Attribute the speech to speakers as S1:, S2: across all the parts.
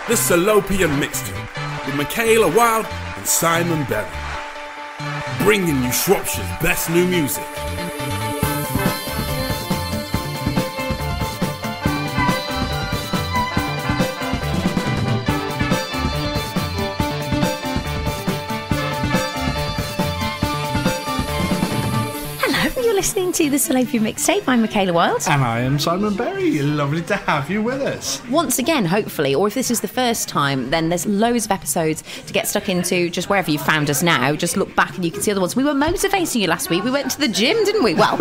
S1: the Salopian Mixtape with Michaela Wild and Simon Berry, bringing you Shropshire's best new music.
S2: Listening to the Salopian Mixtape. I'm Michaela Wild.
S3: And I am Simon Berry. Lovely to have you with us.
S2: Once again, hopefully, or if this is the first time, then there's loads of episodes to get stuck into. Just wherever you found us now, just look back and you can see other ones. We were motivating you last week. We went to the gym, didn't we? Well,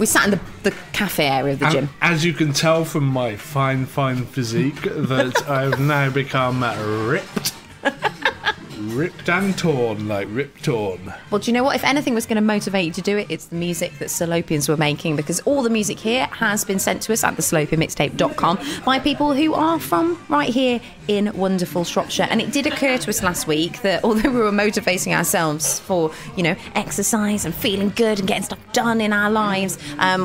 S2: we sat in the cafe area of the gym.
S3: As you can tell from my fine physique, that I've now become ripped. Ripped and torn, like Rip Torn.
S2: Well, do you know what? If anything was going to motivate you to do it, it's the music that Salopians were making, because all the music here has been sent to us at thesalopianmixtape.com by people who are from right here in wonderful Shropshire. And it did occur to us last week that although we were motivating ourselves for, you know, exercise and feeling good and getting stuff done in our lives,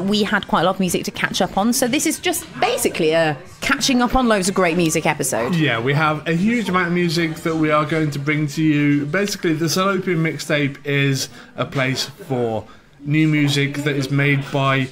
S2: we had quite a lot of music to catch up on. So this is just basically a catching up on loads of great music episode.
S3: Yeah, we have a huge amount of music that we are going to bring to you. Basically, the Salopian Mixtape is a place for new music that is made by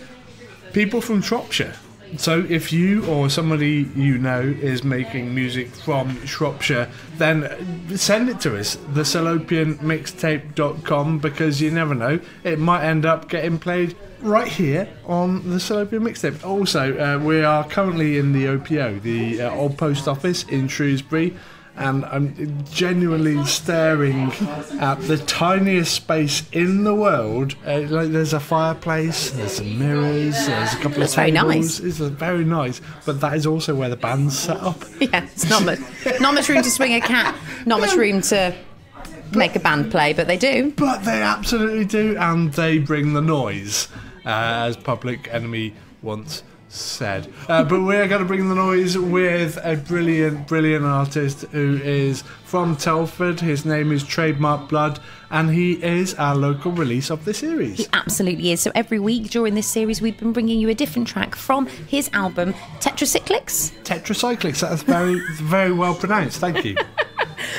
S3: people from Shropshire. So if you or somebody you know is making music from Shropshire, then send it to us, thesalopianmixtape.com, because you never know, it might end up getting played right here on the Salopian Mixtape. Also, we are currently in the OPO, the Old Post Office in Shrewsbury, and I'm genuinely staring at the tiniest space in the world. Like, there's a fireplace, there's some mirrors, there's a couple of tables.
S2: Very nice.
S3: It's very nice, but that is also where the band's set up.
S2: Yeah, it's not much room to swing a cat, not much room to make a band play, but they do.
S3: But they absolutely do, and they bring the noise, as Public Enemy once said. But we're going to bring the noise with a brilliant artist who is from Telford. His name is Trademark Blud, and he is our local release of the series.
S2: He absolutely is. So every week during this series, we've been bringing you a different track from his album Tetracyclics.
S3: Tetracyclics. That's very well pronounced. Thank you.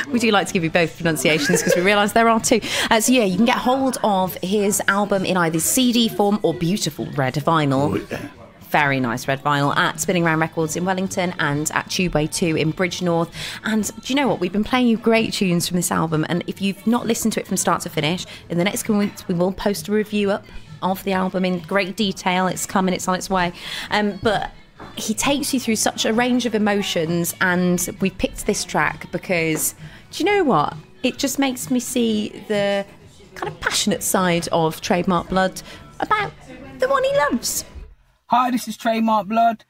S2: We do like to give you both pronunciations because we realise there are two. So yeah, you can get hold of his album in either CD form or beautiful red vinyl.
S3: Oh, yeah.
S2: Very nice red vinyl at Spinning Round Records in Wellington and at Tubeway 2 in Bridgnorth. And do you know what? We've been playing you great tunes from this album, and if you've not listened to it from start to finish, in the next couple of weeks we will post a review up of the album in great detail. It's coming, it's on its way. But he takes you through such a range of emotions, and we picked this track because, do you know what? It just makes me see the kind of passionate side of Trademark Blud about the one he loves.
S4: Hi, this is Trademark Blud.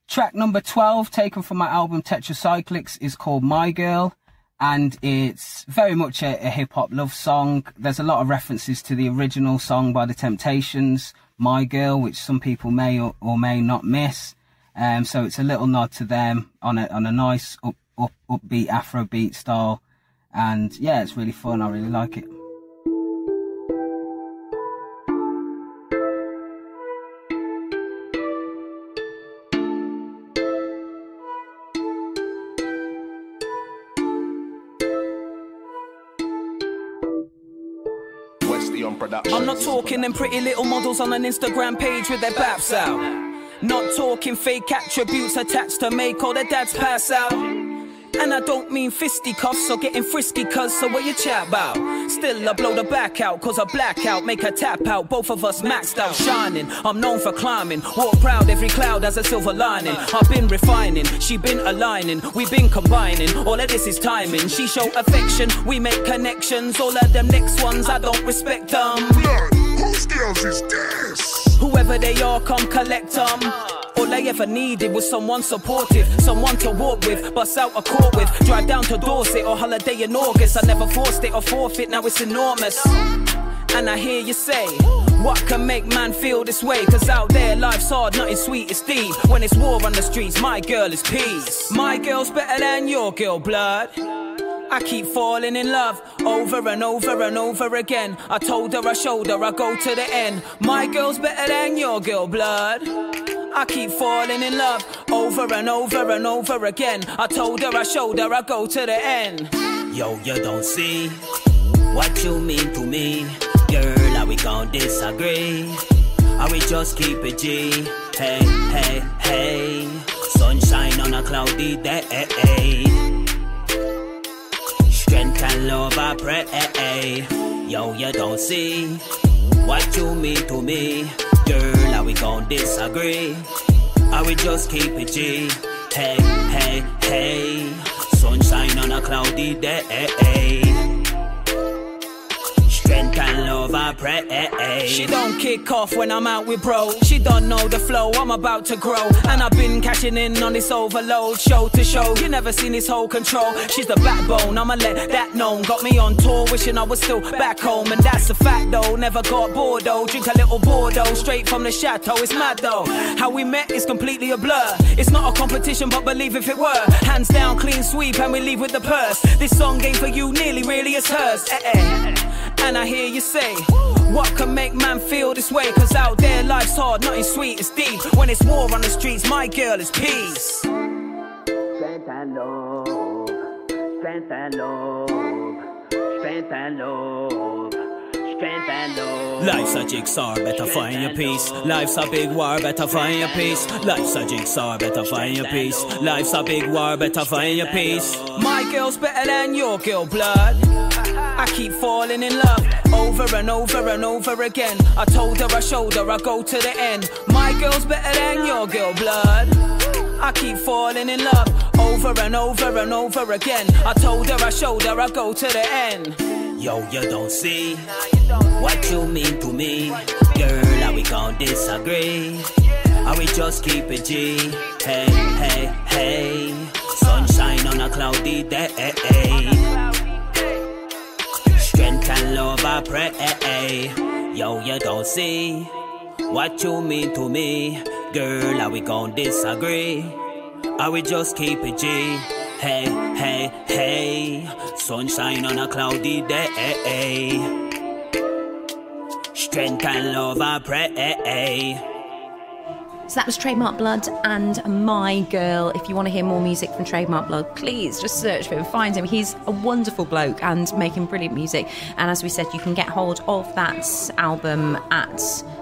S4: Track number 12, taken from my album Tetracyclics, is called My Girl, and it's very much a hip-hop love song. There's a lot of references to the original song by The Temptations, My Girl, which some people may or may not miss. So it's a little nod to them on a nice upbeat Afrobeat style. And yeah, it's really fun. I really like it.
S5: I'm not talking them pretty little models on an Instagram page with their baps out. Not talking fake attributes attached to make all their dads pass out. And I don't mean fisticuffs or getting frisky, cuz, so what you chat about? Still I blow the back out, cause I black out, make her tap out. Both of us maxed out, shining. I'm known for climbing, walk proud, every cloud has a silver lining. I've been refining, she been aligning, we been combining. All of this is timing, she show affection, we make connections. All of them next ones, I don't respect them.
S6: Blood, whose girls is this?
S5: Whoever they are, come collect them. All I ever needed was someone supportive, someone to walk with, bust out a court with, drive down to Dorset or holiday in August. I never forced it or forfeit, now it's enormous. And I hear you say, what can make man feel this way? Cause out there life's hard, nothing sweet is deep. When it's war on the streets, my girl is peace. My girl's better than your girl, blood. I keep falling in love over and over and over again. I told her, I showed her, I go to the end. My girl's better than your girl, blood. I keep falling in love over and over and over again. I told her, I showed her, I go to the end. Yo, you don't see what you mean to me. Girl, are we gon' disagree? Or we just keep it G? Hey, hey, hey. Sunshine on a cloudy day. Strength and love I pray. Yo, you don't see what you mean to me. Girl, are we gon' disagree? Or we just keep it G? Hey, hey, hey. Sunshine on a cloudy day. Strength and love I pray. She don't kick off when I'm out with bro. She don't know the flow, I'm about to grow. And I've been cashing in on this overload. Show to show, you never seen this whole control. She's the backbone, I'ma let that known. Got me on tour, wishing I was still back home. And that's a fact though, never got bored though. Drink a little Bordeaux, straight from the chateau. It's mad though, how we met is completely a blur. It's not a competition, but believe if it were. Hands down, clean sweep, and we leave with the purse. This song ain't for you, nearly really is hers. And I hear you say, what can make man feel this way? Cause out there life's hard, nothing sweet, it's deep. When it's war on the streets, my girl is peace. Strength and love, strength and love, strength and love, strength and love. Life's a jigsaw, better find your peace. Life's a big war, better find your peace. Life's a jigsaw, better find your peace. Life's a big war, better find your peace. My girl's better than your girl, blood. I keep falling in love over and over and over again. I told her, I showed her, I go to the end. My girl's better than your girl, blood. I keep falling in love over and over and over again. I told her, I showed her, I go to the end. Yo, you don't see what you mean to me. Girl, are we gon' disagree? Or we just keep it G? Hey, hey, hey. Sunshine on a cloudy day. Strength and love I pray. Yo, you don't see what you mean to me. Girl, are we gon' disagree? Or we just keep it G? Hey, hey, hey. Sunshine on a cloudy day. Strength and love I pray.
S2: So that was Trademark Blud and My Girl. If you want to hear more music from Trademark Blud, please just search for him, find him. He's a wonderful bloke and making brilliant music. And as we said, you can get hold of that album at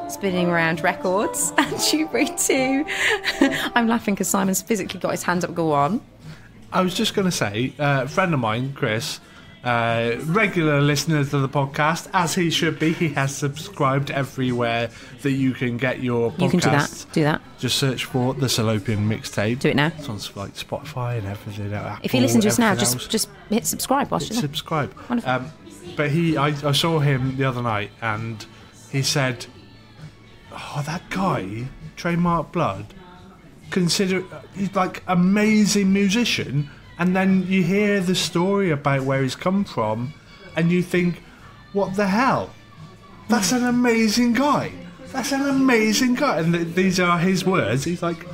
S2: Spinning Round Records and Shrewsbury too. I'm laughing because Simon's physically got his hand up. Go on.
S3: I was just going to say, a friend of mine, Chris, regular listener to the podcast, as he should be, he has subscribed everywhere that you can get your podcasts.
S2: You can do that.
S3: Just search for the Salopian Mixtape.
S2: Do it now.
S3: It's on like Spotify and everything. Apple,
S2: if you listen to us now, just hit subscribe. Hit
S3: subscribe.
S2: Wonderful.
S3: But I saw him the other night and he said, "Oh, that guy, Trademark Blud, he's like amazing musician." And then you hear the story about where he's come from and you think, what the hell? That's an amazing guy. That's an amazing guy. And these are his words. He's like,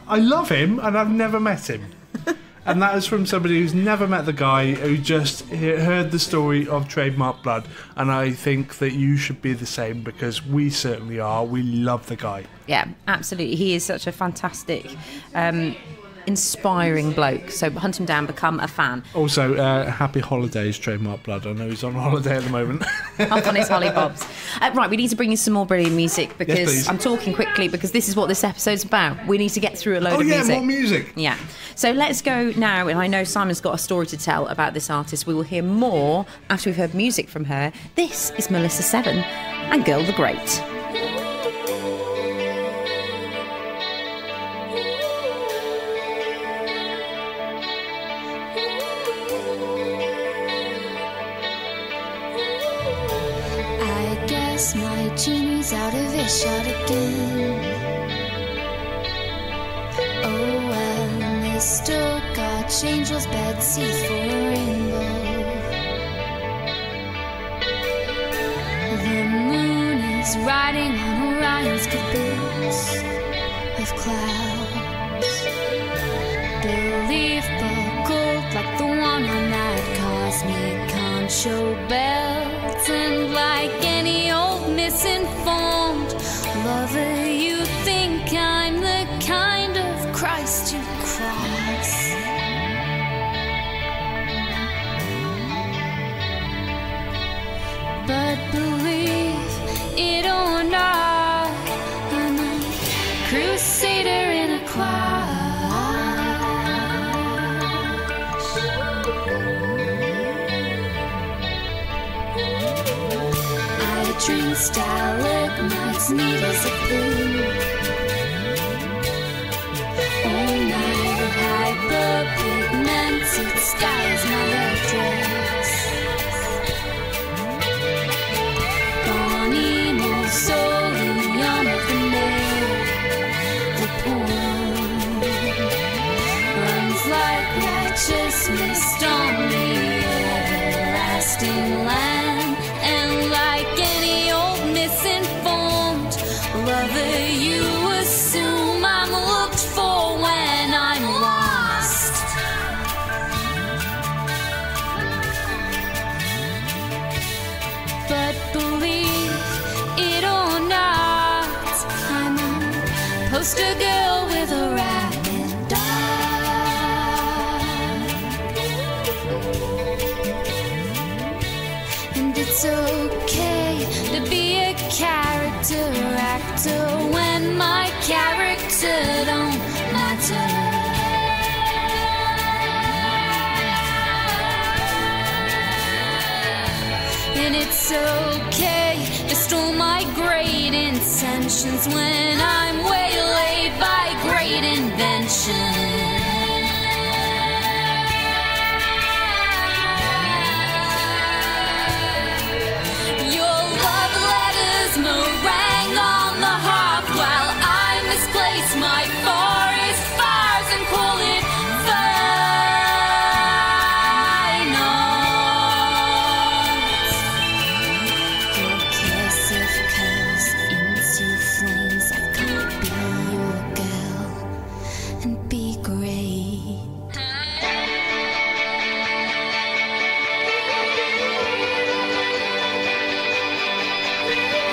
S3: I love him and I've never met him. And that is from somebody who's never met the guy, who just heard the story of Trademark Blud. And I think that you should be the same, because we certainly are. We love the guy.
S2: Yeah, absolutely. He is such a fantastic, inspiring bloke. So hunt him down, become a fan.
S3: Also, happy holidays, Trademark Blud. I know he's on holiday at the moment.
S2: Off on his hollybobs. Right, we need to bring you some more brilliant music, because
S3: yes,
S2: I'm talking quickly because this is what this episode's about. We need to get through a load of music.
S3: Oh yeah, more music.
S2: Yeah. So let's go now, and I know Simon's got a story to tell about this artist. We will hear more after we've heard music from her. This is Melissa Severn and Girl the Great.
S7: My genie's out of earshot again. Oh well, Mr. Archangel's bad seats for a rainbow. The moon is riding on Orion's caboose of clouds. Believe buckled like the one on that cosmic concho belt, and like any old misinformed lover, you think I'm the to cross. But believe it or not, I'm a crusader in a cloud. I drink stalagmites, neat as a blue. All night hyperpigmented skies, my red dress. Bonnie mausoleum of the nail. The pool runs like righteousness on the everlasting land. And like any old misinformed lover, you assume I'm looked for when I'm lost. But believe it or not, I'm a poster girl with a rabid dog. And it's okay to be a character actor when my character don't matter. And it's okay to store my great intentions when I'm waylaid by great invention. Your love letters meringue on the hearth while I misplace my forest fires and call it finals. Your kiss of curls into flames. I can't be your girl and be great.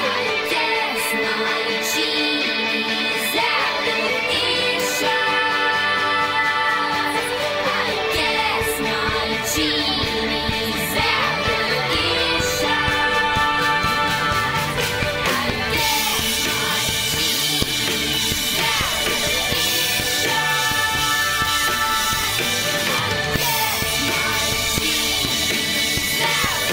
S7: I guess my genie's out of earshot. I guess my genie's out of earshot. I guess my genie's out of earshot. I guess my genie's out of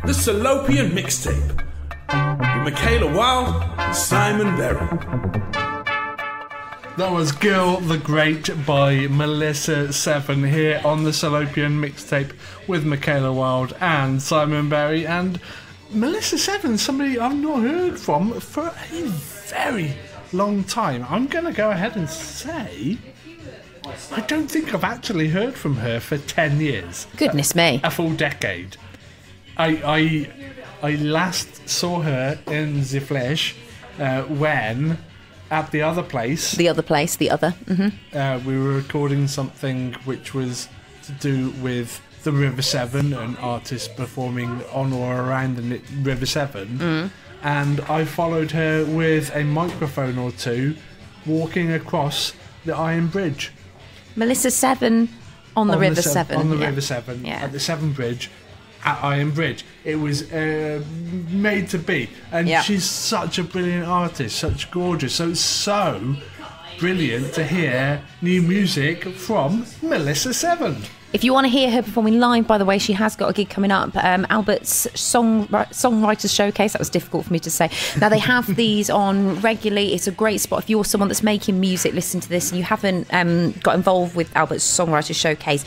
S1: The Salopian Mixtape with Michaela Wild and Simon Berry.
S3: That was Girl the Great by Melissa Severn here on the Salopian Mixtape with Michaela Wild and Simon Berry. And Melissa Severn, somebody I've not heard from for a very long time. I'm going to go ahead and say I don't think I've actually heard from her for 10 years.
S2: Goodness me.
S3: A full decade. I last saw her in the flesh when at the other place.
S2: The other. Mm-hmm.
S3: We were recording something which was to do with the River Severn and artists performing on or around the River Severn. And I followed her with a microphone or two walking across the Iron Bridge.
S2: Melissa Severn on the River Severn.
S3: On the River Severn, at the Severn Bridge, at Iron Bridge. It was made to be. And she's such a brilliant artist, such gorgeous. So it's so brilliant to hear new music from Melissa Severn.
S2: If you want to hear her performing live, by the way, she has got a gig coming up. Albert's Songwriters Showcase. That was difficult for me to say. Now, they have these on regularly. It's a great spot. If you're someone that's making music, listen to this, and you haven't got involved with Albert's Songwriters Showcase,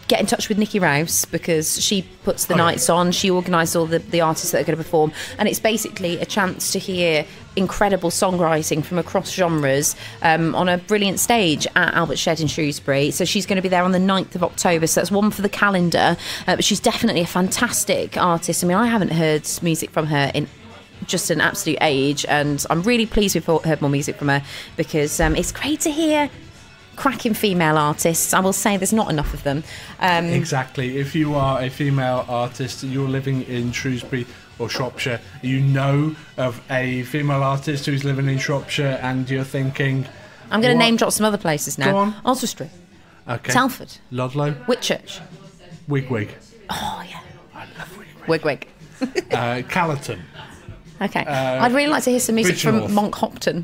S2: get in touch with Nikki Rouse, because she puts the nights on. She organises all the artists that are going to perform, and it's basically a chance to hear incredible songwriting from across genres on a brilliant stage at Albert Shed in Shrewsbury. So she's going to be there on the 9th of October, so that's one for the calendar, but she's definitely a fantastic artist. I mean, I haven't heard music from her in just an absolute age, and I'm really pleased we've heard more music from her, because it's great to hear cracking female artists. I will say there's not enough of them.
S3: Exactly. If you are a female artist, you're living in Shrewsbury or Shropshire, you know of a female artist who's living in Shropshire, and you're thinking,
S2: I'm going to name drop some other places now.
S3: Go on.
S2: Oswestry,
S3: okay.
S2: Telford,
S3: Ludlow,
S2: Whitchurch.
S3: Wigwig.
S2: Oh yeah,
S3: I love Wigwig.
S2: Callerton.
S3: Okay.
S2: I'd really like to hear some music from
S3: Bridgnorth.
S2: Monkhopton.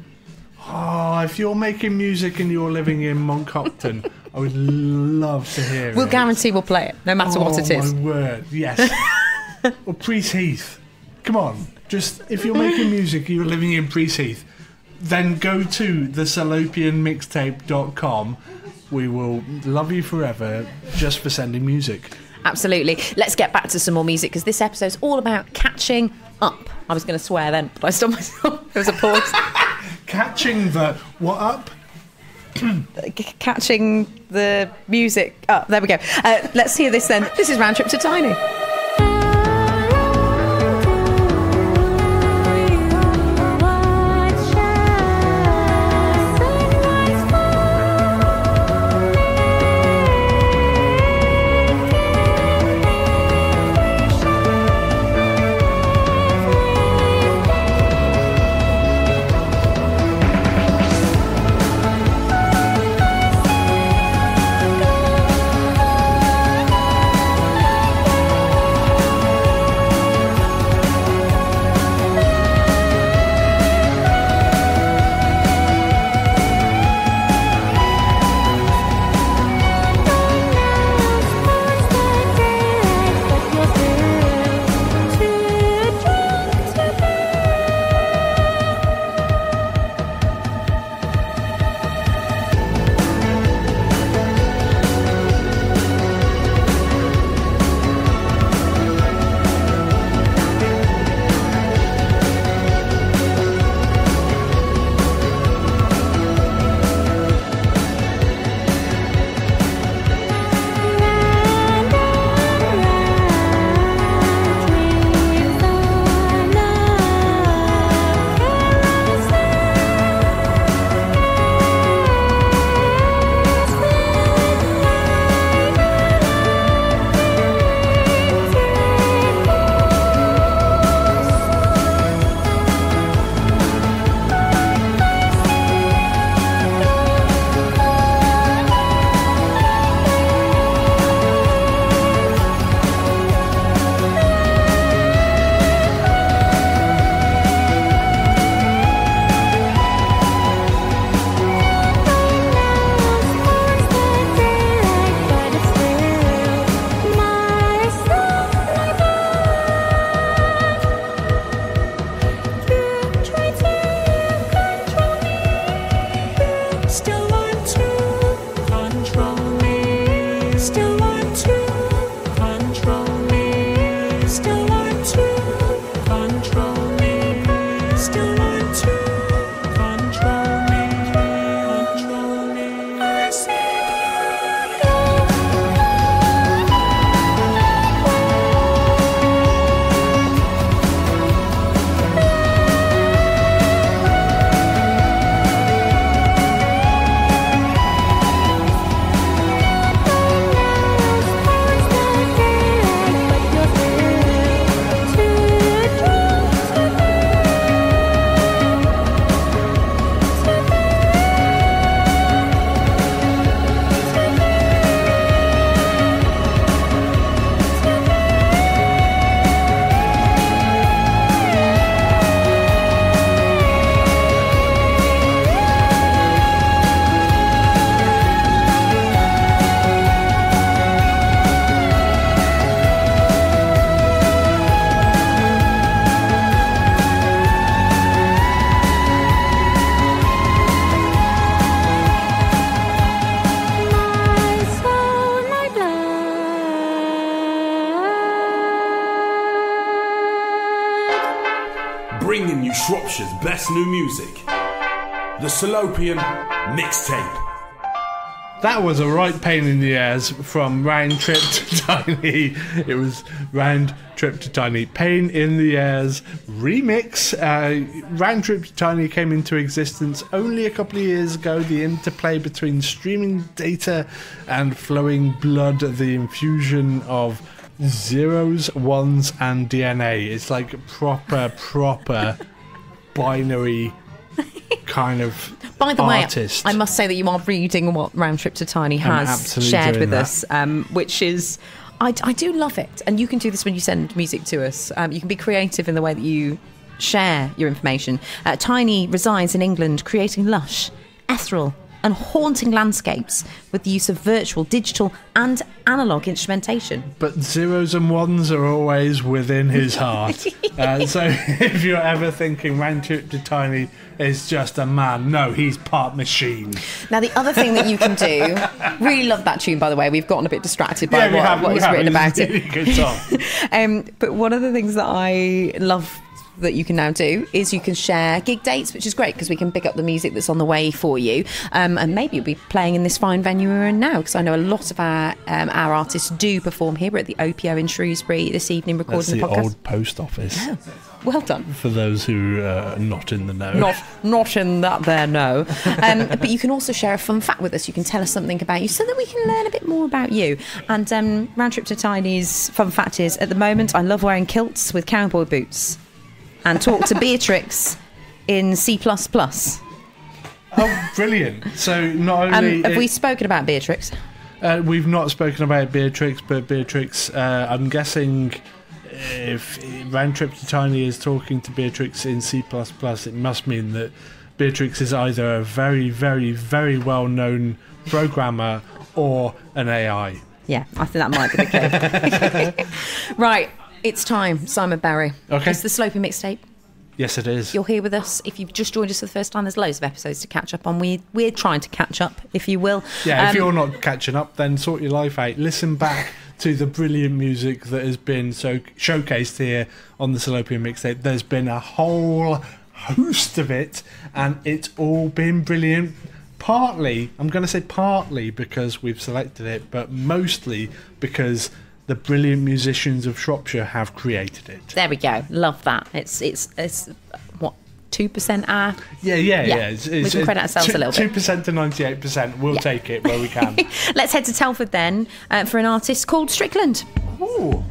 S3: Oh, if you're making music and you're living in Monkhopton, I would love to hear it.
S2: We'll guarantee we'll play it, no matter what it is.
S3: Oh my word, yes. Or Priest Heath. Come on, just if you're making music and you're living in Priest Heath, then go to thesalopianmixtape.com. We will love you forever just for sending music.
S2: Absolutely. Let's get back to some more music, because this episode's all about catching up. I was going to swear then, but I stopped myself. There was a pause.
S3: Catching the what up?
S2: Catching the music up. There we go. Let's hear this then. This is Round Trip to Tiny.
S1: Shropshire's best new music. The Salopian Mixtape.
S3: That was a right pain in the ass from Round Trip to Tiny. It was Round Trip to Tiny. Pain in the Ass remix. Round Trip to Tiny came into existence only a couple of years ago. The interplay between streaming data and flowing blood, the infusion of zeros, ones, and DNA. It's like proper binary kind of
S2: By the
S3: artist.
S2: way, I must say that you are reading what Round Trip to Tiny has shared with us, which is, I do love it. And you can do this when you send music to us. You can be creative in the way that you share your information. Tiny resides in England, creating lush, ethereal, and haunting landscapes with the use of virtual, digital, and analogue instrumentation.
S3: But zeros and ones are always within his heart. So if you're ever thinking Round Trip to Tiny is just a man, no, he's part machine.
S2: Now, the other thing that you can do, really love that tune, by the way. We've gotten a bit distracted by what is written about it.
S3: Really good song.
S2: But one of the things that I love that you can now do is you can share gig dates, which is great because we can pick up the music that's on the way for you, and maybe you'll be playing in this fine venue we're in now, because I know a lot of our artists do perform here. We're at the OPO in Shrewsbury this evening recording the podcast.
S3: That's the old post office.
S2: Oh, well done.
S3: For those who are not in the know.
S2: Not in that there know. But you can also share a fun fact with us. You can tell us something about you so that we can learn a bit more about you. And Round Trip to Tiny's fun fact is, at the moment, I love wearing kilts with cowboy boots and talk to Beatrix in C++.
S3: Oh, brilliant. So not only...
S2: have we spoken about Beatrix?
S3: We've not spoken about Beatrix, but Beatrix, I'm guessing if Round Trip to Tiny is talking to Beatrix in C++, it must mean that Beatrix is either a very, very, very well-known programmer or an AI.
S2: Yeah, I think that might be the case. Right. It's time, Simon Barry.
S3: Okay.
S2: It's the Slopey Mixtape.
S3: Yes, it is.
S2: You're here with us. If you've just joined us for the first time, there's loads of episodes to catch up on. We're trying to catch up, if you will.
S3: Yeah, if you're not catching up, then sort your life out. Listen back to the brilliant music that has been showcased here on the Salopian Mixtape. There's been a whole host of it, and it's all been brilliant. Partly, I'm going to say partly because we've selected it, but mostly because the brilliant musicians of Shropshire have created it.
S2: There we go. Love that. It's what, 2% our...
S3: Yeah.
S2: We can credit ourselves a little bit.
S3: 2% to 98%. We'll take it where we can.
S2: Let's head to Telford then for an artist called Strickland.
S3: Ooh.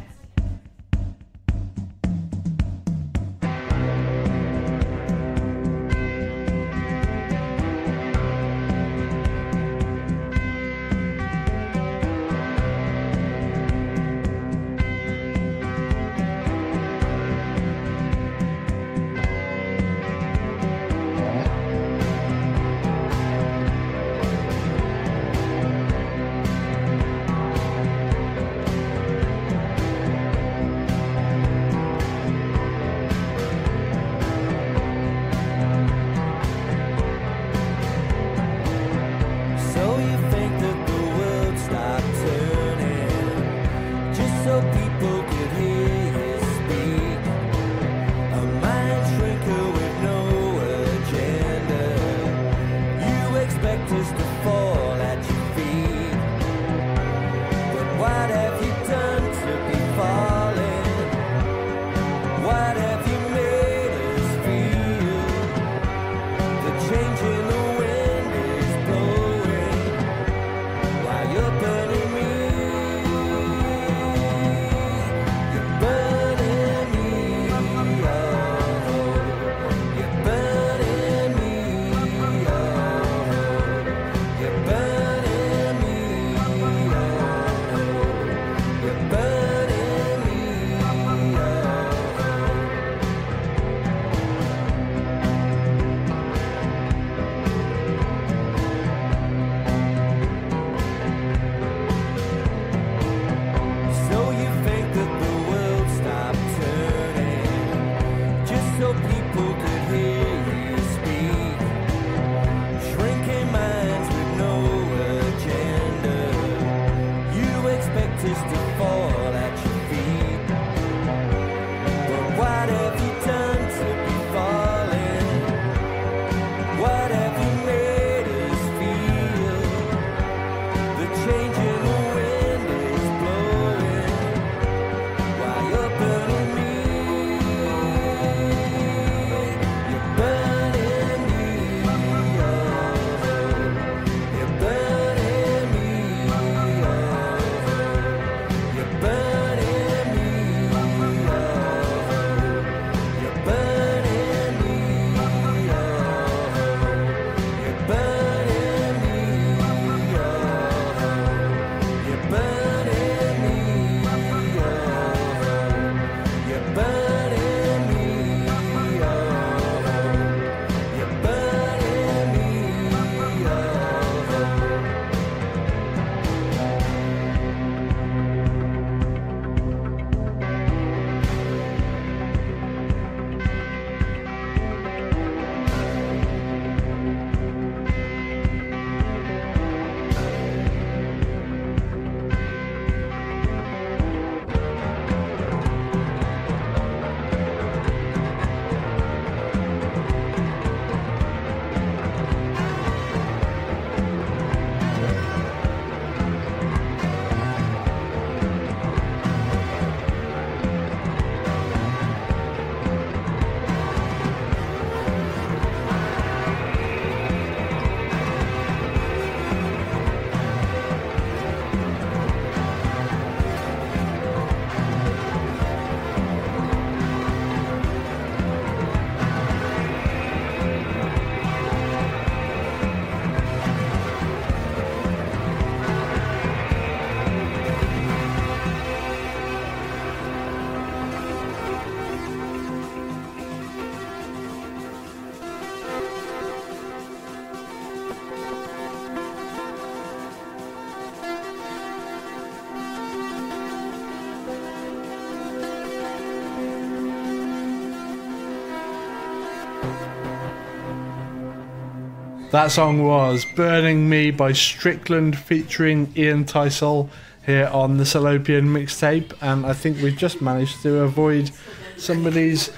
S3: That song was Burning Me by Strickland featuring Ian Tysall here on the Salopian mixtape, and I think we've just managed to avoid somebody's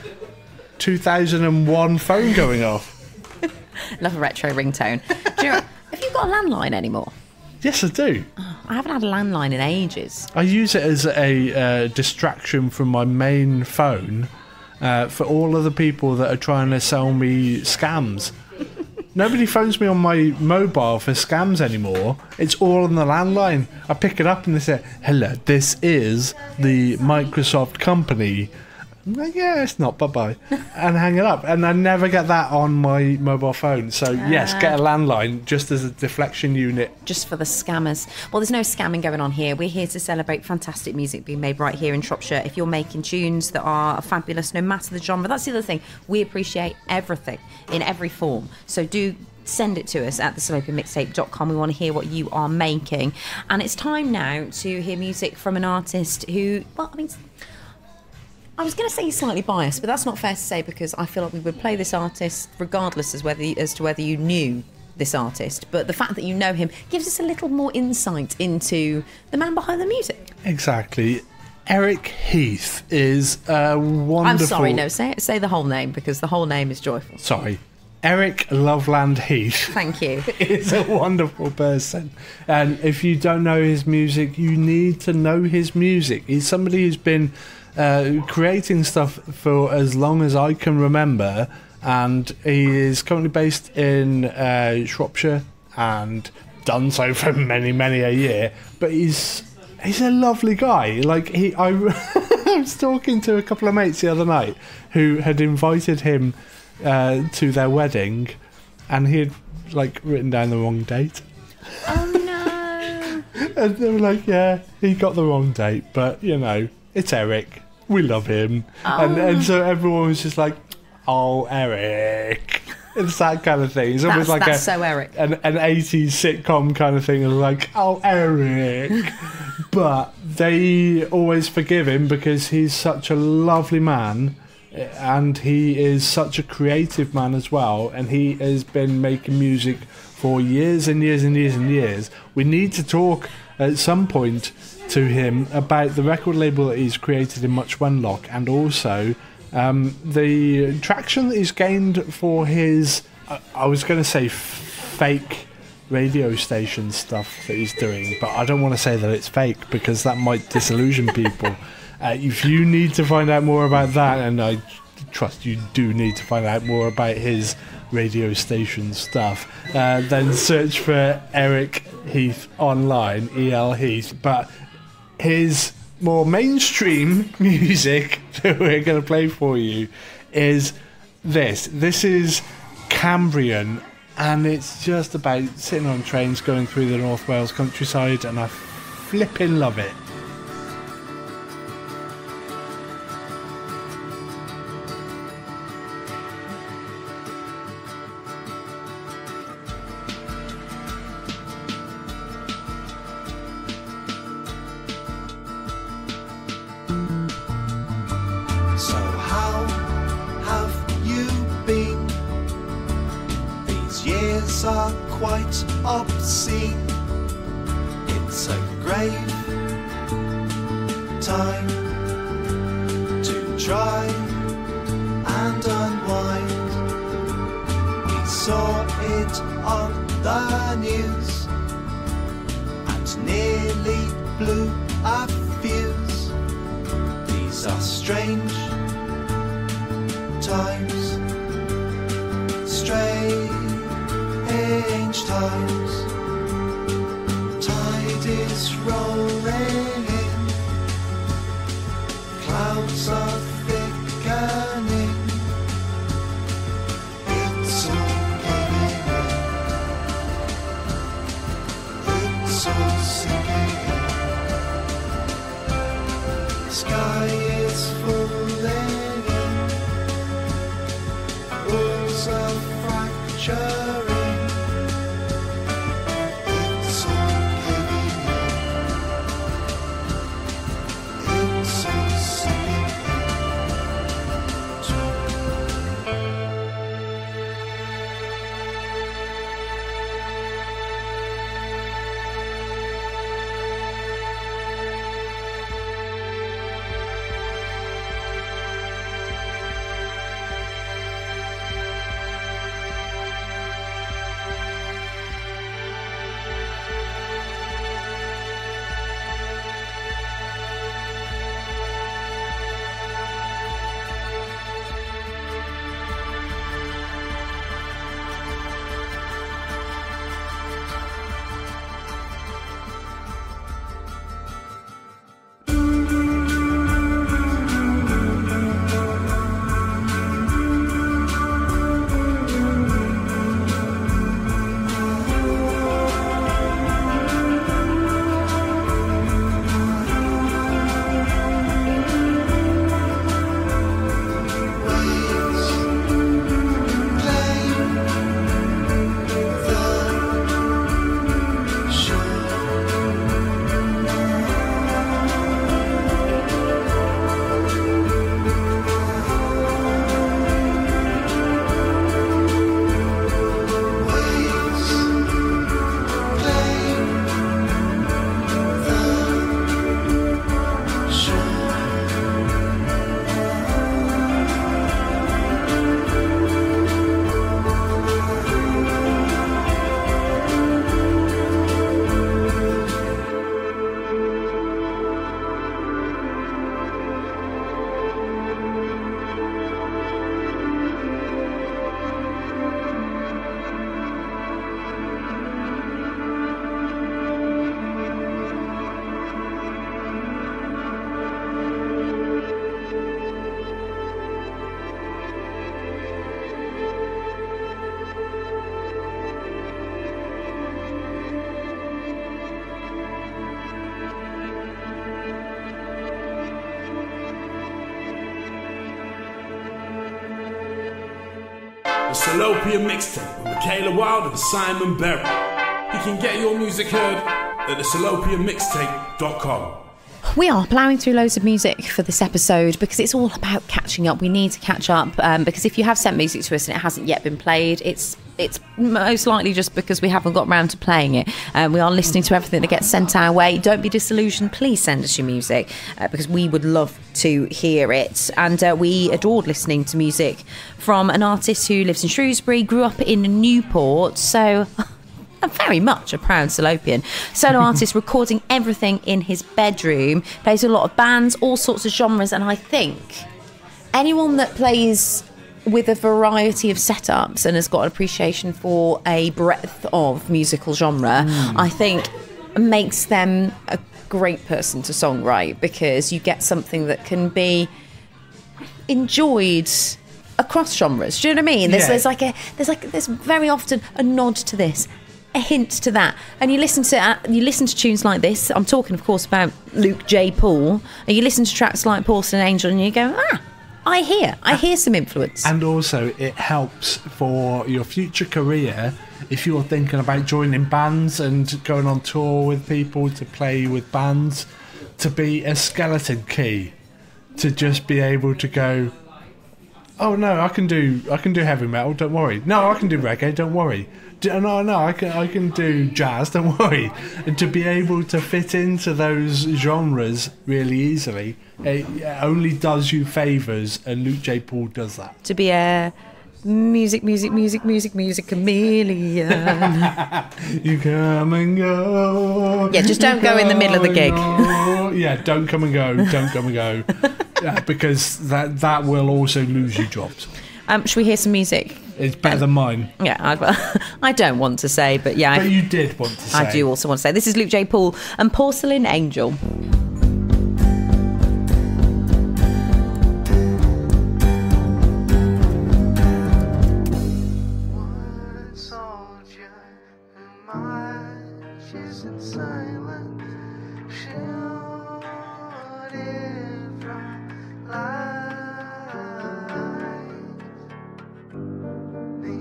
S3: 2001 phone going off.
S2: Love a retro ringtone. Do you know, have you got a landline anymore?
S3: Yes, I do.
S2: I haven't had a landline in ages.
S3: I use it as a distraction from my main phone for all of the people that are trying to sell me scams. Nobody phones me on my mobile for scams anymore. It's all on the landline. I pick it up and they say, "Hello, this is the Microsoft company." I'm like, "Yeah, it's not, bye-bye." And hang it up. And I never get that on my mobile phone. So, yes, get a landline just as a deflection unit.
S2: Just for the scammers. Well, there's no scamming going on here. We're here to celebrate fantastic music being made right here in Shropshire. If you're making tunes that are fabulous, no matter the genre, that's the other thing. We appreciate everything in every form. So do send it to us at thesalopianmixtape.com. We want to hear what you are making. And it's time now to hear music from an artist who, well, I mean, I was going to say he's slightly biased, but that's not fair to say, because I feel like we would play this artist regardless as to whether you knew this artist. But the fact that you know him gives us a little more insight into the man behind the music.
S3: Exactly. Eric Heath is a wonderful...
S2: I'm sorry, no, say the whole name, because the whole name is joyful.
S3: Sorry. Eric Loveland Heath.
S2: Thank you.
S3: Is a wonderful person. And if you don't know his music, you need to know his music. He's somebody who's been creating stuff for as long as I can remember, and he is currently based in Shropshire and done so for many a year. But he's a lovely guy. Like I was talking to a couple of mates the other night who had invited him to their wedding, and he had written down the wrong date.
S2: Oh no!
S3: And they were like, "Yeah, he got the wrong date, but it's Eric. We love him."
S2: Oh.
S3: And so everyone was just like, "Oh, Eric." It's that kind of thing. It's almost like
S2: so Eric.
S3: an 80s sitcom kind of thing. It's like, "Oh, Eric." But they always forgive him because he's such a lovely man, and he is such a creative man as well, and he has been making music for years and years and years and years. We need to talk at some point to him about the record label that he's created in Much Wenlock, and also the traction that he's gained for his, I was going to say fake radio station stuff that he's doing, but I don't want to say that it's fake because that might disillusion people. If you need to find out more about that, and I trust you do need to find out more about his radio station stuff, then search for Eric Heath online, E.L. Heath. But his more mainstream music that we're going to play for you is this. This is Cambrian, and it's just about sitting on trains going through the North Wales countryside, and I flipping love it.
S8: Are quite obscene. It's a grave time to try and unwind. We saw it on the news and nearly blew a fuse. These are strange times, strange times. Tide is rolling in, clouds are thickening. It's all coming in, it's all sinking in. Sky is falling in, walls are fracturing.
S1: Salopia Mixtape with Michaela Wild and Simon Berry. You can get your music heard at thesalopiamixtape.com.
S2: We are ploughing through loads of music for this episode because it's all about catching up. We need to catch up because if you have sent music to us and it hasn't yet been played, it's most likely just because we haven't got round to playing it. We are listening to everything that gets sent our way. Don't be disillusioned. Please send us your music because we would love to hear it. And we adored listening to music from an artist who lives in Shrewsbury, grew up in Newport, so... very much a proud Salopian. Solo artist recording everything in his bedroom, plays a lot of bands, all sorts of genres, and I think anyone that plays with a variety of setups and has got an appreciation for a breadth of musical genre, I think makes them a great person to songwrite, because you get something that can be enjoyed across genres. Do you know what I mean? There's very often a nod to this, a hint to that, and you listen to tunes like this. I'm talking, of course, about Luke J. Poole, and you listen to tracks like Porcelain, Angel, and you go, I hear some influence.
S3: And also, it helps for your future career if you're thinking about joining bands and going on tour with people to play with bands, to be a skeleton key, to just be able to go, oh no, I can do heavy metal, don't worry. No, I can do reggae, don't worry. No, I can do jazz, don't worry. And to be able to fit into those genres really easily, it only does you favours, and Luke J. Poole does that.
S2: To be a music chameleon.
S3: You come and go.
S2: Yeah, just don't go in the middle of the gig.
S3: Yeah, don't come and go. Yeah, because that will also lose you jobs.
S2: Should we hear some music?
S3: It's better than mine.
S2: Yeah, I don't want to say, but yeah.
S3: But you did want to say.
S2: I do also want to say. This is Luke J. Poole and Porcelain Angel.
S8: One soldier who marches in silence, shielded from light. The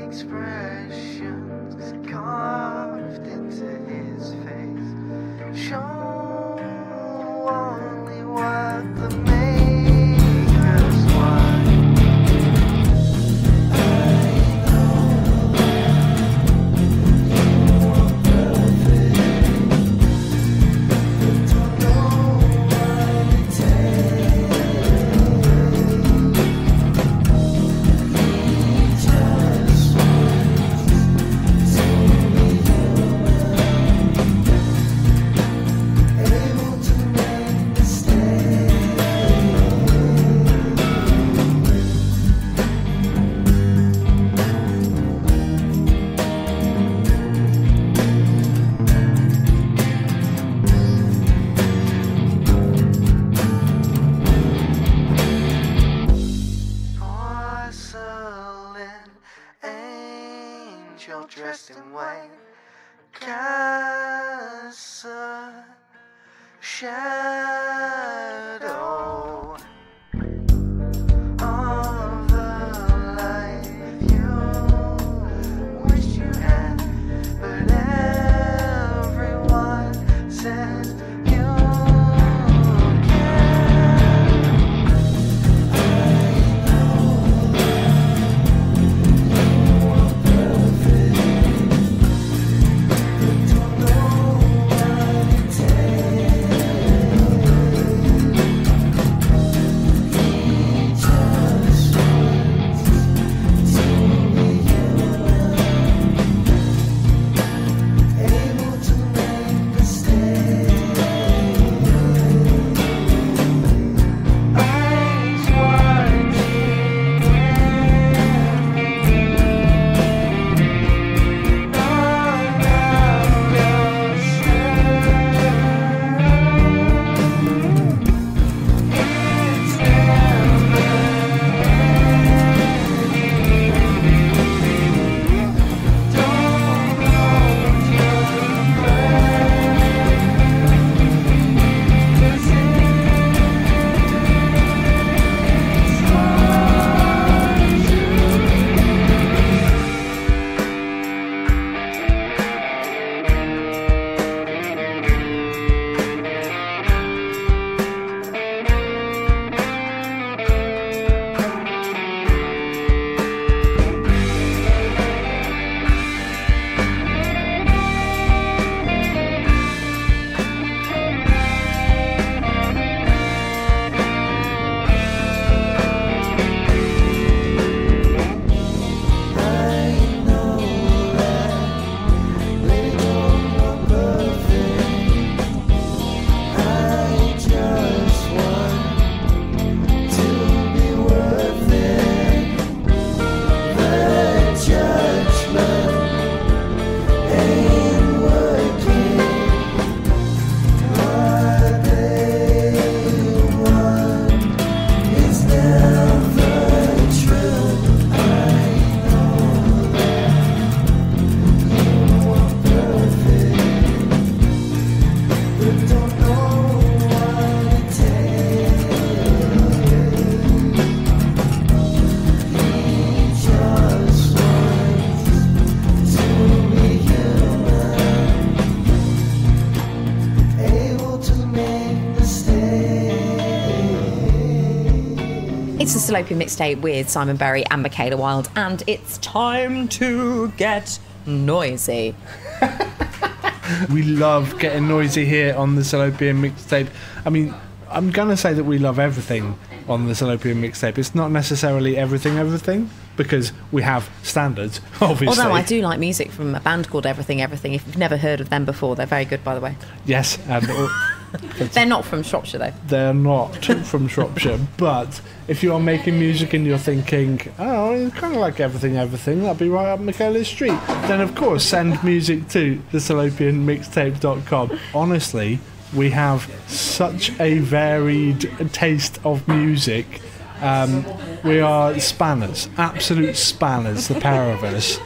S8: expressions carved into his face show only what the makers want. Porcelain angel dressed in white, casts a shadow of the life you wish you had, but everyone says you can.
S2: It's a Salopian mixtape with Simon Berry and Michaela Wild, and it's time to get noisy.
S3: We love getting noisy here on the Salopian mixtape. I mean, I'm going to say that we love everything on the Salopian mixtape. It's not necessarily everything, because we have standards, obviously.
S2: Although I do like music from a band called Everything. If you've never heard of them before, they're very good, by the way.
S3: Yes, and
S2: they're not from Shropshire, though.
S3: They're not from Shropshire, but if you are making music and you're thinking, oh, it's kind of like everything, that'd be right up Michaela's street, then of course send music to thesalopianmixtape.com. Honestly, we have such a varied taste of music. We are spanners, absolute spanners, the pair of us.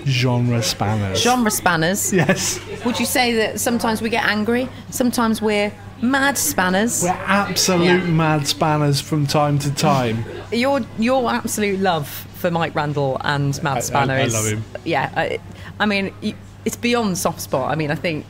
S3: Genre spanners.
S2: Genre spanners?
S3: Yes.
S2: Would you say that sometimes we get angry, sometimes we're mad spanners?
S3: We're absolute mad spanners from time to time.
S2: Your absolute love for Mike Randall and Mad Spanner
S3: I
S2: is...
S3: love him.
S2: Yeah, I mean, it's beyond soft spot. I mean, I think...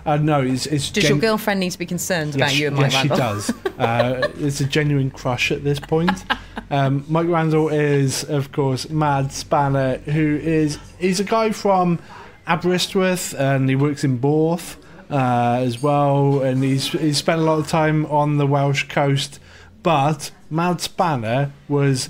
S3: No, it's
S2: does your girlfriend need to be concerned about you and Mike
S3: Randall?
S2: Randall?
S3: Yes, she does. It's a genuine crush at this point. Mike Randall is, of course, Mad Spanner, he's a guy from Aberystwyth, and he works in Borth as well, and he's spent a lot of time on the Welsh coast. But Mad Spanner was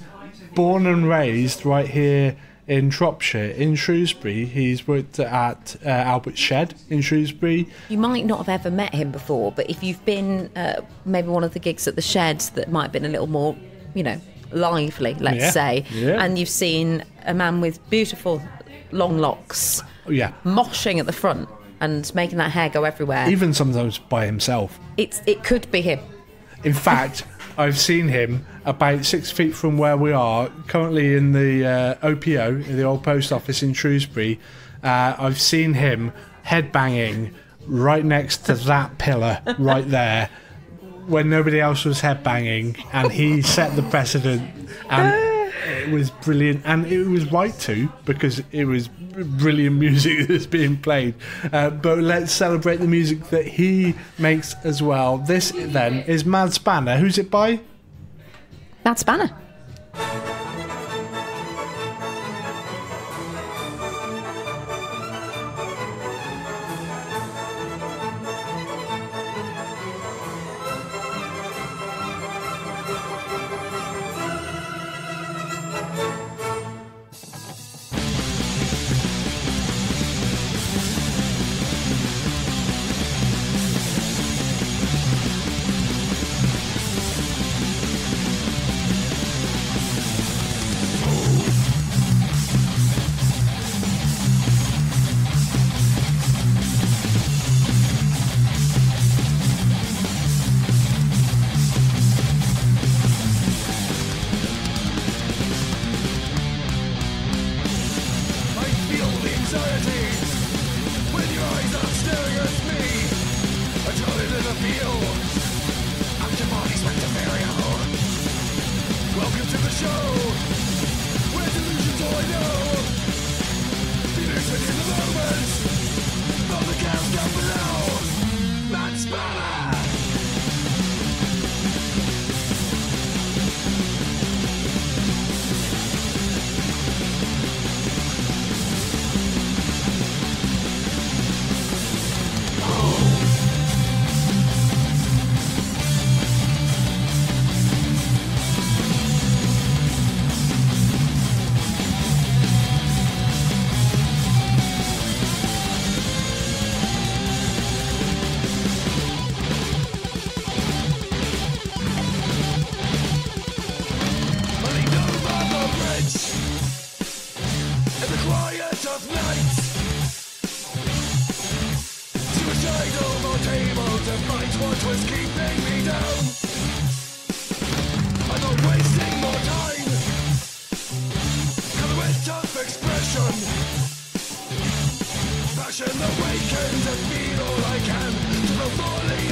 S3: born and raised right here in Shropshire, in Shrewsbury. He's worked at Albert's Shed in Shrewsbury.
S2: You might not have ever met him before, but if you've been maybe one of the gigs at the Sheds that might have been a little more, lively, let's say, and you've seen a man with beautiful long locks moshing at the front and making that hair go everywhere.
S3: Even sometimes by himself.
S2: It could be him.
S3: In fact, I've seen him about 6 feet from where we are, currently in the OPO, in the old post office in Shrewsbury. I've seen him headbanging right next to that pillar right there when nobody else was headbanging, and he set the precedent, and it was brilliant, and it was right to, because it was brilliant music that's being played. But let's celebrate the music that he makes as well. This then is Mad Spanner. Who's it by?
S2: Mad Spanner.
S6: Passion awakened to feel all I can to the falling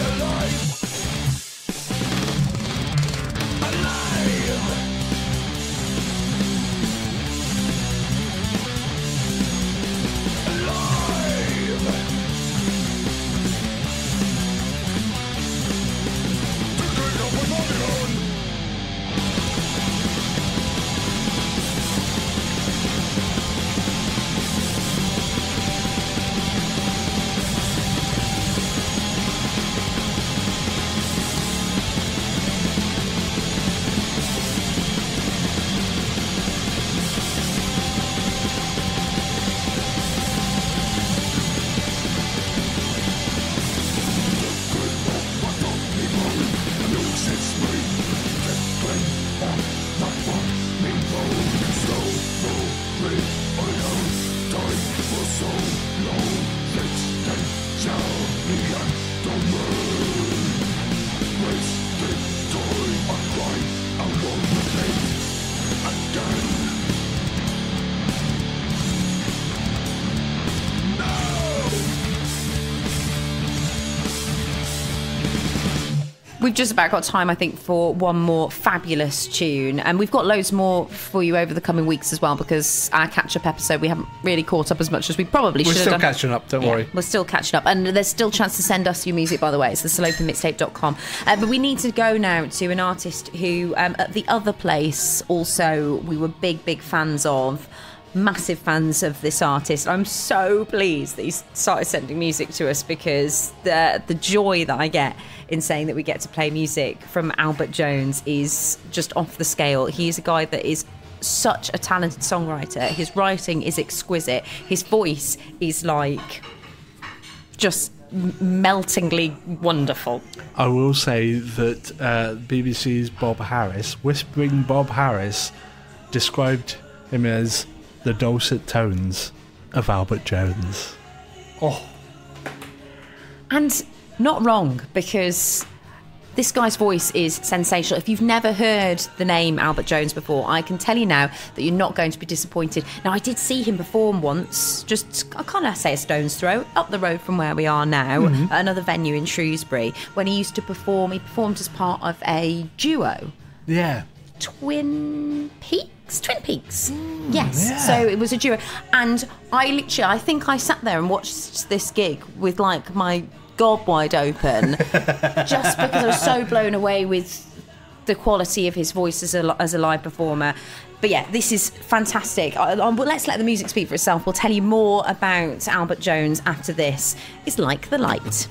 S2: We've just about got time, I think, for one more fabulous tune. And we've got loads more for you over the coming weeks as well, because our catch-up episode, we haven't really caught up as much as we probably should have done.
S3: We're still catching up, don't worry.
S2: We're still catching up. And there's still a chance to send us your music, by the way. It's the salopianmixtape.com. But we need to go now to an artist who, at the other place, also, we were big fans of. Massive fans of this artist. I'm so pleased that he's started sending music to us, because the joy that I get in saying that we get to play music from Albert Jones is just off the scale. He is a guy that is such a talented songwriter. His writing is exquisite. His voice is like just meltingly wonderful.
S3: I will say that BBC's Bob Harris, Whispering Bob Harris, described him as the dulcet tones of Albert Jones. Oh.
S2: And not wrong, because this guy's voice is sensational. If you've never heard the name Albert Jones before, I can tell you now that you're not going to be disappointed. Now, I did see him perform once, just, I can't say a stone's throw, up the road from where we are now, at another venue in Shrewsbury, when he used to perform. He performed as part of a duo.
S3: Yeah.
S2: Twin Peaks. Yes.
S3: Yeah.
S2: So it was a duo. And I think I sat there and watched this gig with like my gob wide open, just because I was so blown away with the quality of his voice as a live performer. But yeah, this is fantastic. Let's let the music speak for itself. We'll tell you more about Albert Jones after this. It's Like the Light.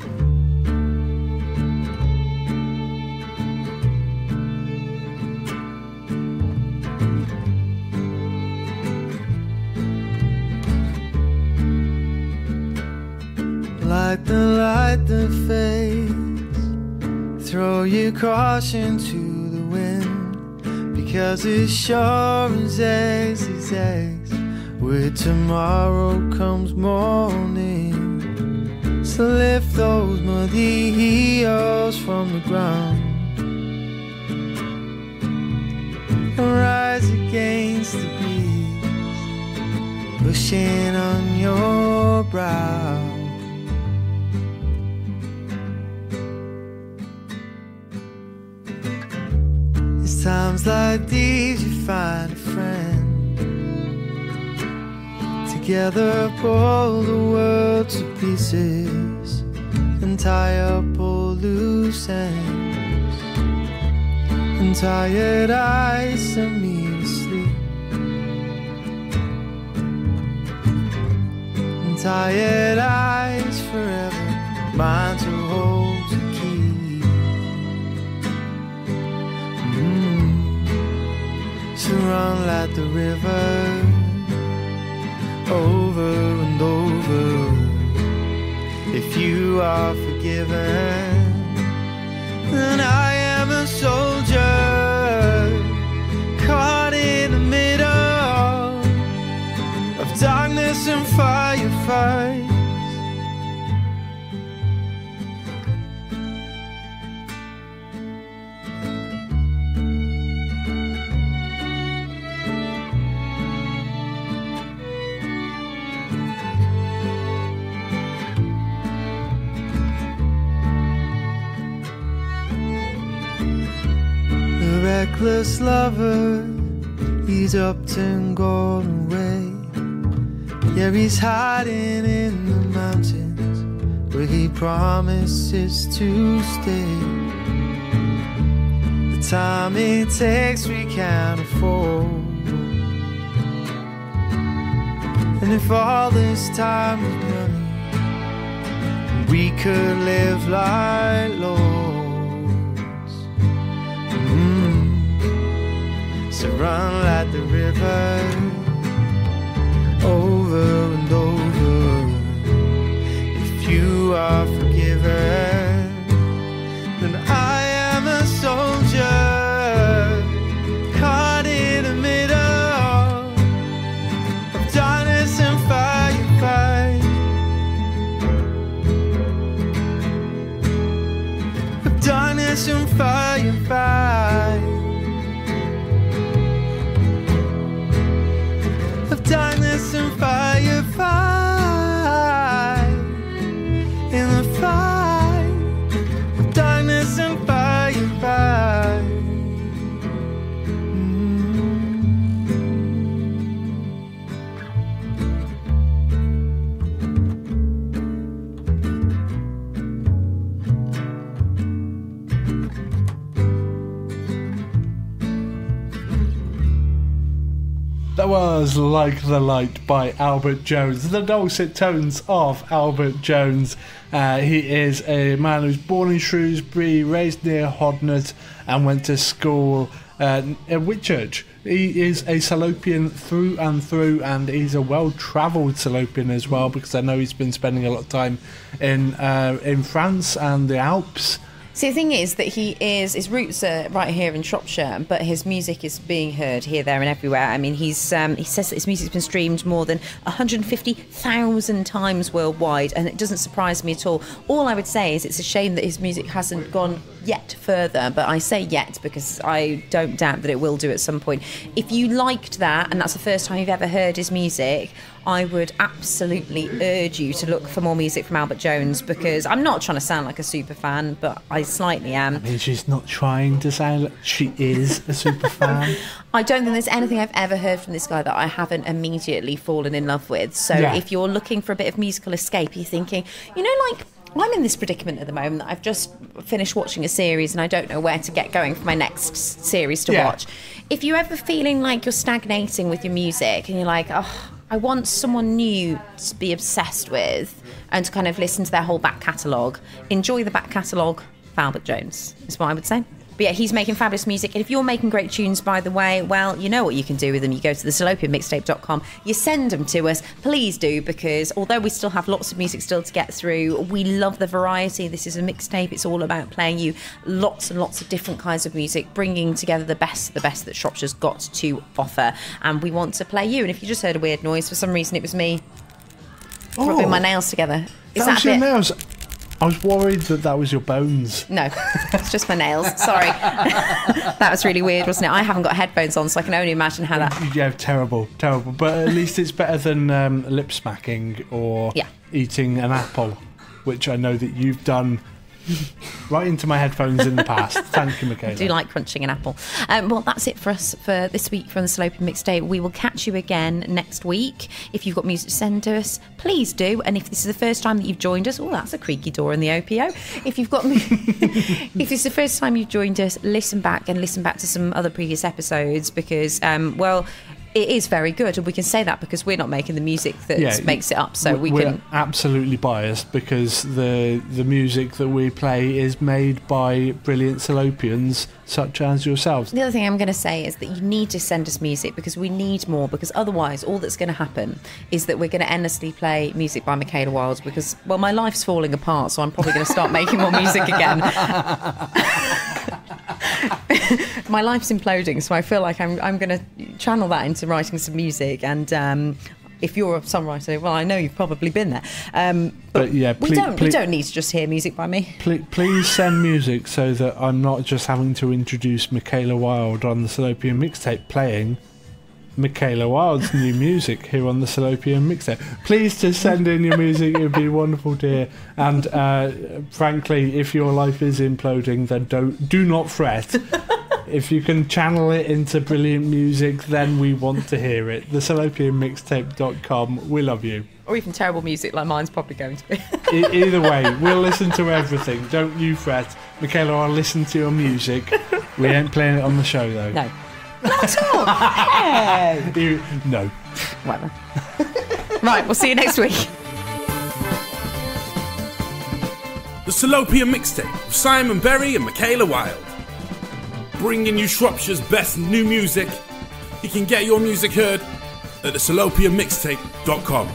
S8: Like the light that fades, throw your caution to the wind, because it's sure as eggs, with tomorrow comes morning. So lift those muddy heels from the ground and rise against the breeze, pushing on your brow. Times like these you find a friend. Together pull the world to pieces and tie up all loose ends. And tired eyes send me to sleep. And tired eyes forever, mine to hold to keep. To run like the river, over and over. If you are forgiven, then I am a soldier, caught in the middle of darkness and firefights. Reckless lover, he's up and gone away. Yeah, he's hiding in the mountains where he promises to stay. The time it takes we can't afford, and if all this time was money, we could live like lords. So run like the river, over and over. If you are forgiven, then I am a soldier, caught in the middle of darkness and firefight. darkness and fire fight. Of darkness and fire fight. In the fight of darkness and fire fight.
S3: That was Like the Light by Albert Jones. The dulcet tones of Albert Jones. He is a man who's born in Shrewsbury, raised near Hodnett, and went to school at Whitchurch. He is a Salopian through and through, and he's a well-travelled Salopian as well, because I know he's been spending a lot of time in France and the Alps.
S2: See, the thing is that his roots are right here in Shropshire, but his music is being heard here, there and everywhere. I mean, he says that his music's been streamed more than 150,000 times worldwide, and it doesn't surprise me at all. All I would say is it's a shame that his music hasn't gone yet further, but I say yet because I don't doubt that it will do at some point. If you liked that, and that's the first time you've ever heard his music, I would absolutely urge you to look for more music from Albert Jones, because I'm not trying to sound like a super fan, but I slightly am.
S3: I mean, she's not trying to sound like she is a super fan.
S2: I don't think there's anything I've ever heard from this guy that I haven't immediately fallen in love with. So if you're looking for a bit of musical escape, you're thinking, you know, like, I'm in this predicament at the moment. I've just finished watching a series and I don't know where to get going for my next series to watch. If you're ever feeling like you're stagnating with your music and you're like, oh, I want someone new to be obsessed with and to kind of listen to their whole back catalogue, enjoy the back catalogue of Albert Jones, is what I would say. But yeah, he's making fabulous music. And if you're making great tunes, by the way, well, you know what you can do with them. You go to the salopianmixtape.com, you send them to us. Please do, because although we still have lots of music still to get through, we love the variety. This is a mixtape. It's all about playing you lots and lots of different kinds of music, bringing together the best that Shropshire's got to offer. And we want to play you. And if you just heard a weird noise, for some reason it was me rubbing my nails together. Is that
S3: your
S2: a bit...
S3: nails? I was worried that was your bones.
S2: No, it's just my nails. Sorry. That was really weird, wasn't it? I haven't got headphones on, so I can only imagine how that...
S3: Yeah, terrible. But at least it's better than lip smacking or eating an apple, which I know that you've done right into my headphones in the past. Thank you, Michaela.
S2: I do like crunching an apple. Well, that's it for us for this week from the Salopian Mixtape. We will catch you again next week. If you've got music to send to us, please do. And if this is the first time that you've joined us, oh, that's a creaky door in the OPO. If you've got if it's the first time you've joined us, listen back to some other previous episodes, because well, it is very good, and we can say that because we're not making the music that makes it up, so we're absolutely
S3: biased, because the music that we play is made by brilliant Salopians such as yourselves.
S2: The other thing I'm going to say is that you need to send us music, because we need more, because otherwise all that's going to happen is that we're going to endlessly play music by Michaela Wild, because, well, my life's falling apart, so I'm probably going to start making more music again. My life's imploding, so I feel like I'm going to channel that into writing some music. And if you're a songwriter, well, I know you've probably been there. But yeah, we don't need to just hear music by me.
S3: Please send music so that I'm not just having to introduce Michaela Wild on the Salopian Mixtape, playing Michaela Wild's new music here on the Salopian Mixtape. Please just send in your music. It would be wonderful to hear. And frankly, if your life is imploding, then do not fret. If you can channel it into brilliant music, then we want to hear it. The salopianmixtape.com. We love you.
S2: Or even terrible music like mine's probably going to be.
S3: Either way, we'll listen to everything. Don't you fret. Michaela, I'll listen to your music. We ain't playing it on the show, though.
S2: No. Not at all. Hey.
S3: No.
S2: Whatever. Right, we'll see you next week.
S1: The Salopian Mixtape with Simon Berry and Michaela Wild. Bringing you Shropshire's best new music. You can get your music heard at the salopianmixtape.com.